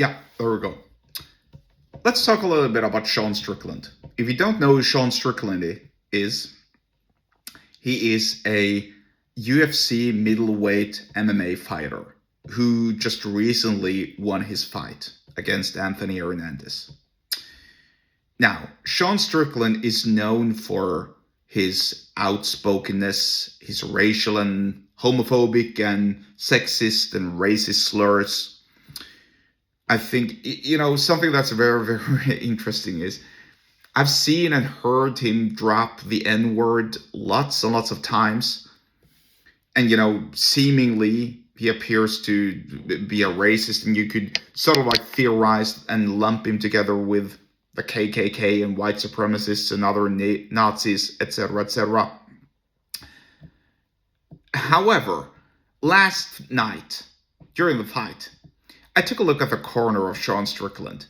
Yeah, there we go. Let's talk a little bit about Sean Strickland. If you don't know who Sean Strickland is, he is a UFC middleweight MMA fighter who just recently won his fight against Anthony Hernandez. Now, Sean Strickland is known for his outspokenness, his racial and homophobic and sexist and racist slurs. I think, something that's very, very interesting is I've seen and heard him drop the N-word lots and lots of times. And, seemingly he appears to be a racist, and you could sort of like theorize and lump him together with the KKK and white supremacists and other Nazis, etc., etc. However, last night, during the fight, I took a look at the corner of Sean Strickland.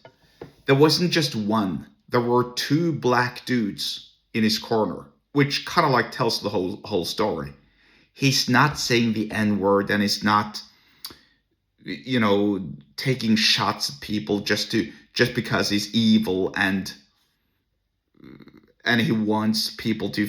There wasn't just one. There were two black dudes in his corner, which kind of like tells the whole story. He's not saying the N-word, and he's not, taking shots at people just because he's evil and he wants people to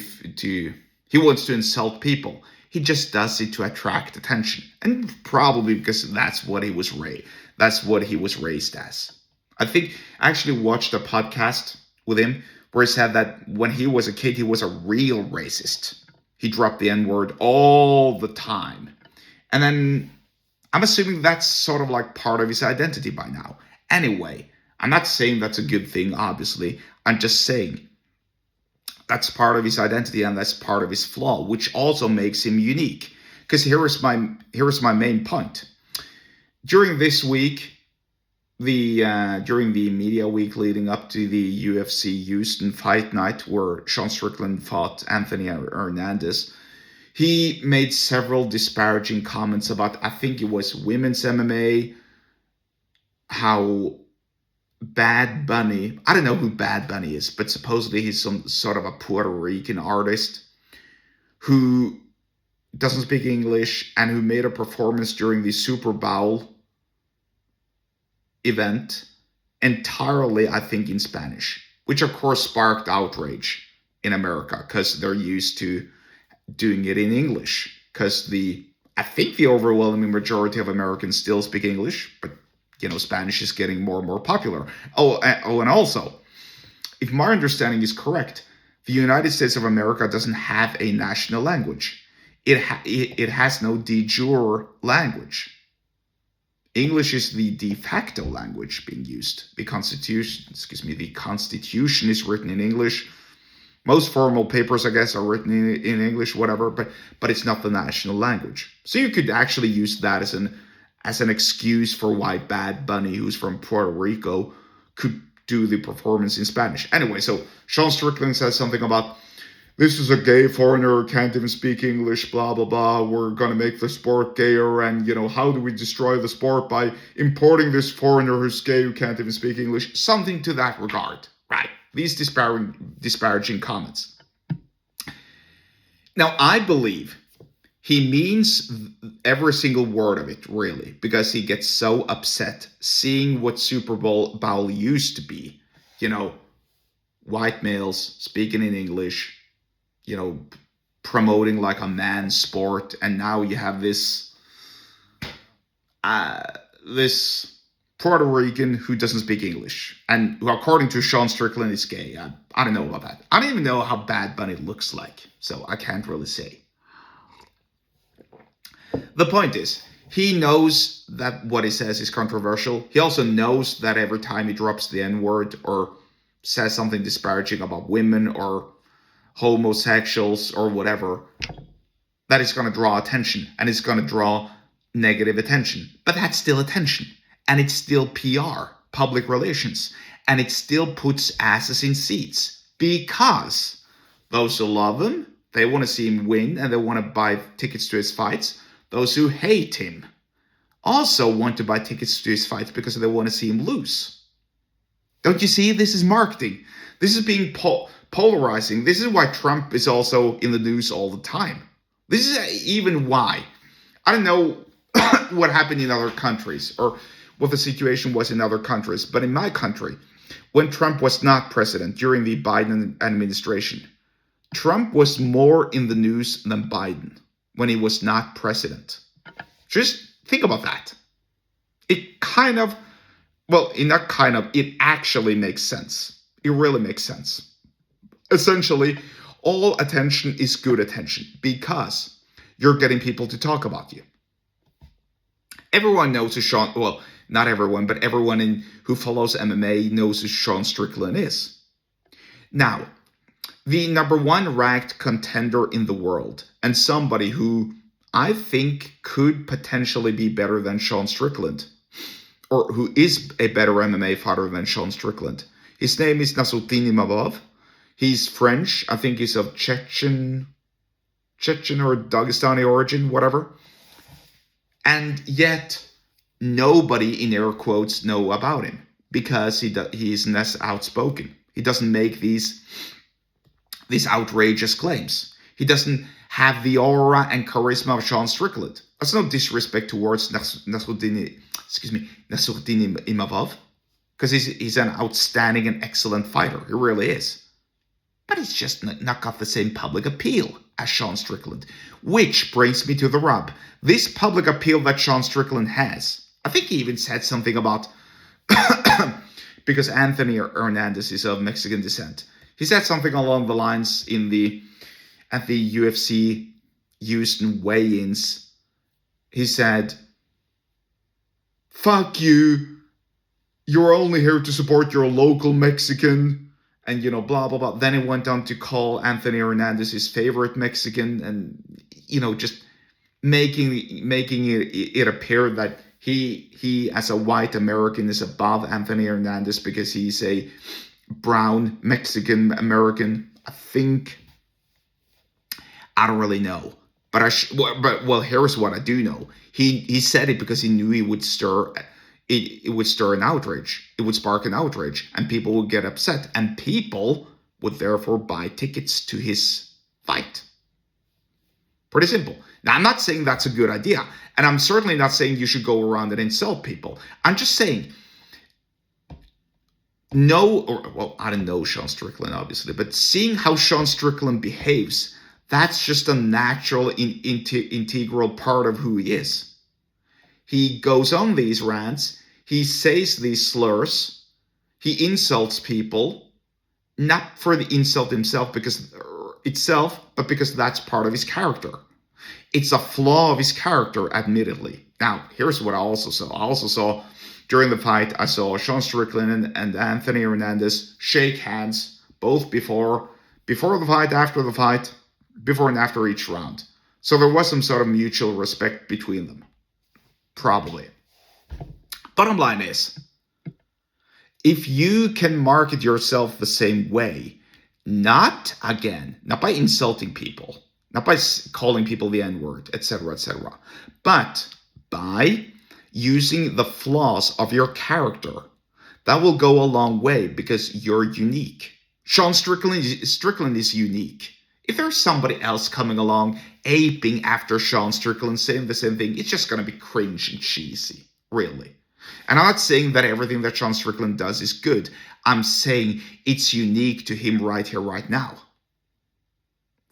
he wants to insult people. He just does it to attract attention, and probably because that's what he was raised as. I think I actually watched a podcast with him where he said that when he was a kid, he was a real racist. He dropped the N-word all the time. And then I'm assuming that's sort of like part of his identity by now. Anyway, I'm not saying that's a good thing, obviously. I'm just saying that's part of his identity, and that's part of his flaw, which also makes him unique. Because here is my main point. During this week, during the media week leading up to the UFC Houston fight night, where Sean Strickland fought Anthony Hernandez, he made several disparaging comments about, I think it was women's MMA, how Bad Bunny, I don't know who Bad Bunny is, but supposedly he's some sort of a Puerto Rican artist who doesn't speak English and who made a performance during the Super Bowl event entirely, I think, in Spanish, which of course sparked outrage in America because they're used to doing it in English, because I think the overwhelming majority of Americans still speak English, but Spanish is getting more and more popular. And also, if my understanding is correct, the United States of America doesn't have a national language. It has no de jure language. English is the de facto language being used. The Constitution is written in English. Most formal papers, I guess, are written in English, whatever, but it's not the national language. So you could actually use that as an excuse for why Bad Bunny, who's from Puerto Rico, could do the performance in Spanish. Anyway, so Sean Strickland says something about, this is a gay foreigner who can't even speak English, blah, blah, blah. We're going to make the sport gayer. And, how do we destroy the sport? By importing this foreigner who's gay who can't even speak English. Something to that regard, right? These disparaging comments. Now, I believe he means every single word of it, really, because he gets so upset seeing what Super Bowl used to be. White males speaking in English, promoting like a man's sport, and now you have this Puerto Rican who doesn't speak English, and who, according to Sean Strickland, is gay. I don't know about that. I don't even know how Bad Bunny looks like, so I can't really say. The point is, he knows that what he says is controversial. He also knows that every time he drops the N-word or says something disparaging about women or homosexuals or whatever, that is going to draw attention, and it's going to draw negative attention. But that's still attention, and it's still PR, public relations, and it still puts asses in seats, because those who love him, they want to see him win and they want to buy tickets to his fights. Those who hate him also want to buy tickets to his fights because they want to see him lose. Don't you see? This is marketing. This is being polarizing. This is why Trump is also in the news all the time. This is even why. I don't know what happened in other countries or what the situation was in other countries, but in my country, when Trump was not president during the Biden administration, Trump was more in the news than Biden when he was not president. Just think about that. It kind of, it actually makes sense. It really makes sense. Essentially, all attention is good attention because you're getting people to talk about you. Everyone knows who not everyone, but everyone who follows MMA knows who Sean Strickland is. Now, the number one ranked contender in the world, and somebody who I think could potentially be better than Sean Strickland, or who is a better MMA fighter than Sean Strickland. His name is Nassourdine Imavov. He's French. I think he's of Chechen or Dagestani origin, whatever. And yet, nobody, in air quotes, know about him because he's less outspoken. He doesn't make these outrageous claims. He doesn't have the aura and charisma of Sean Strickland. That's no disrespect towards Nassourdine Imavov, because he's an outstanding and excellent fighter. He really is. But he's just not got the same public appeal as Sean Strickland, which brings me to the rub. This public appeal that Sean Strickland has, I think he even said something about, because Anthony Hernandez is of Mexican descent. He said something along the lines at the UFC Houston weigh-ins. He said, "Fuck you. You're only here to support your local Mexican," and blah blah blah. Then he went on to call Anthony Hernandez his favorite Mexican, and just making it appear that he as a white American is above Anthony Hernandez because he's a brown Mexican American. I don't really know, but here's what I do know. He said it because he knew it would stir an outrage. It would spark an outrage, and people would get upset, and people would therefore buy tickets to his fight. Pretty simple. Now, I'm not saying that's a good idea, and I'm certainly not saying you should go around and insult people. I'm just saying, I don't know Sean Strickland, obviously, but seeing how Sean Strickland behaves, that's just a natural, integral part of who he is. He goes on these rants, he says these slurs, he insults people, not for the insult himself but because that's part of his character. It's a flaw of his character, admittedly. Now, here's what I also saw. During the fight, I saw Sean Strickland and Anthony Hernandez shake hands, both before the fight, after the fight, before and after each round. So there was some sort of mutual respect between them. Probably. Bottom line is, if you can market yourself the same way, not by insulting people, not by calling people the N-word, etc., but by using the flaws of your character, that will go a long way because you're unique. Sean Strickland is unique. If there's somebody else coming along aping after Sean Strickland saying the same thing, it's just going to be cringe and cheesy, really. And I'm not saying that everything that Sean Strickland does is good. I'm saying it's unique to him right here, right now.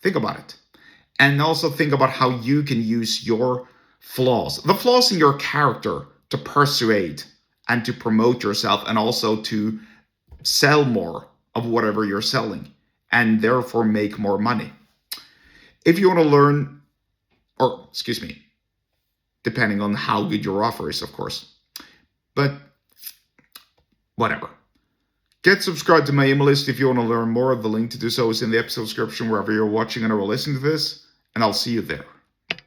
Think about it. And also think about how you can use the flaws in your character, to persuade and to promote yourself, and also to sell more of whatever you're selling, and therefore make more money. If you want to learn, depending on how good your offer is, of course. But whatever. Get subscribed to my email list if you want to learn more. The link to do so is in the episode description wherever you're watching and or listening to this, and I'll see you there.